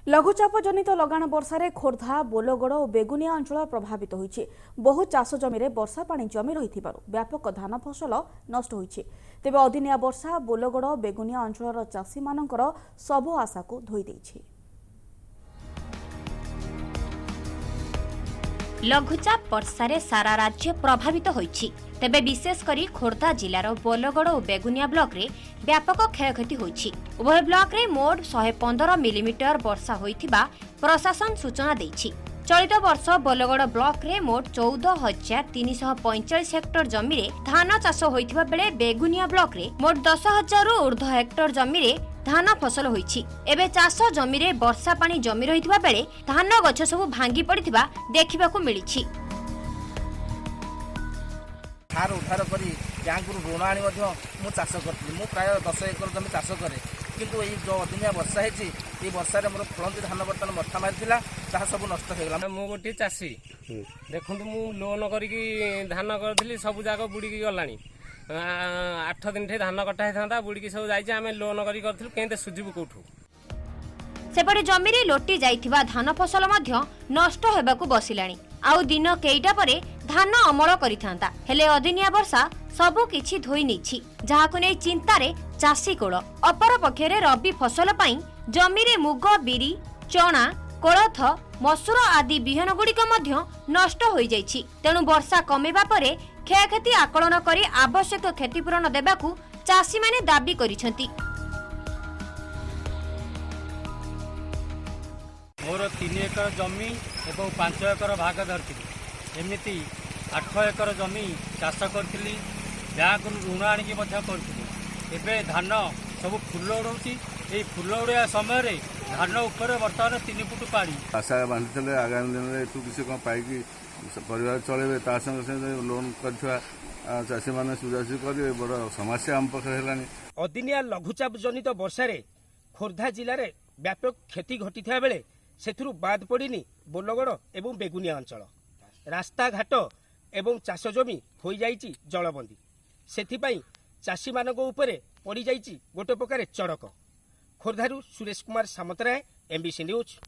लघुचाप जनित लगाण वर्षा खोर्धा बोलगड़ और बेगुनिया अंचल प्रभावित होइछि। बहु चाष जमी वर्षा पानी जमी रही व्यापक धान फसल नष्ट होइछि। तेबे अदिनिया वर्षा बोलगड़ और बेगुनिया अंचल चाषी मानकर सबु आशा को धोई देइछि। लघुचाप वर्षा सारा राज्य प्रभावित होइछि। तेबे विशेषकर खोर्धा जिलार बोलगड़ और बेगुनिया ब्लॉक रे व्यापक क्षयक्षति होइछि। उभय ब्लॉक रे मोट 115 मिलीमीटर वर्षा होइथिबा प्रशासन सूचना दैछि। चलित वर्ष बोलगड़ ब्लॉक रे मोट 14,345 हेक्टर जमी रे धान चाष होइथिबा बेले बेगुनिया ब्लॉक रे मोट 10,000 रु ऊर्ध्व हेक्टर जमी रे धान फसल होइछि। एबे चाष जमी रे वर्षा पानी जमी रहिथिबा बेले धान गछ सब भांगी पड़िथिबा देखिबाकू मिलिछि। धार उद्धार करी बैंक ऋण आनी मु चाष करी प्राय 10 एकर जमी चाष करे किंतु ये जो अदिनिया वर्षा है वर्षा मोर फलंती धान बर्तमान मथा मारिला ताहा सब नष्ट हो गला। मु गोटे चाषी देखु मु लोन करिकी धान करथिली सब जाक बुड़ी गलानी 8 दिन ठे धान कटा था बुड़ी सब जाइए आम लोन करूँ केंते सुझिबू कौठू। सेपटे जमी रे लोटी जाइथिबा धान फसल मध्य नष्ट हेबाकू बसिलाणी। आउ दिन केइटा परे धान अमल करिथांता हेले अदिनिया वर्षा सबु किछि धोई निछि, जहाकु नै चिंतारे चाषी कोळ। अपर पक्षरे रबी फसल पई जमी रे मुग बिरी चना कोलथ मसूर आदि बिहन गुड़िक मध्य नष्ट होई जाइछि। तेणु वर्षा कमेबा परे क्षयक्षति आकलन करी आवश्यक क्षतिपूरण देबाकू चाषी माने दाबी करिसेंती। मोर 3 एकर जमी एवं 5 एकर भाग धरती एमती 8 एकर जमी चाष करी बैंक ऋण आणिकी करी धान सब फुल उड़ाऊँगी। ये फुल उड़ा समय धान उपर बर्तमान 3 फुट पानी आशा बांधि आगामी दिन में एठू किसी कौन पाई परिवार चलेबे ता संगे संगे लोन कर चाषी मैंने सुझासुझी करेंगे बड़ समस्या आम पाखे है। अदिनिया लघुचाप जनित वर्षा खोर्धा जिले में व्यापक क्षति घटी बेले सेथुरु बाद पड़िनी बोलगड़ एवं बेगुनिया अंचल रास्ता घाट एवं चाष जमी हो जाइछि जलबंदी। सेथिपाई चाषी मानक उपरे पड़ी जाइछि गोटे प्रकार चड़क। खोर्धारू सुरेश कुमार सामंतराय, MBC न्यूज।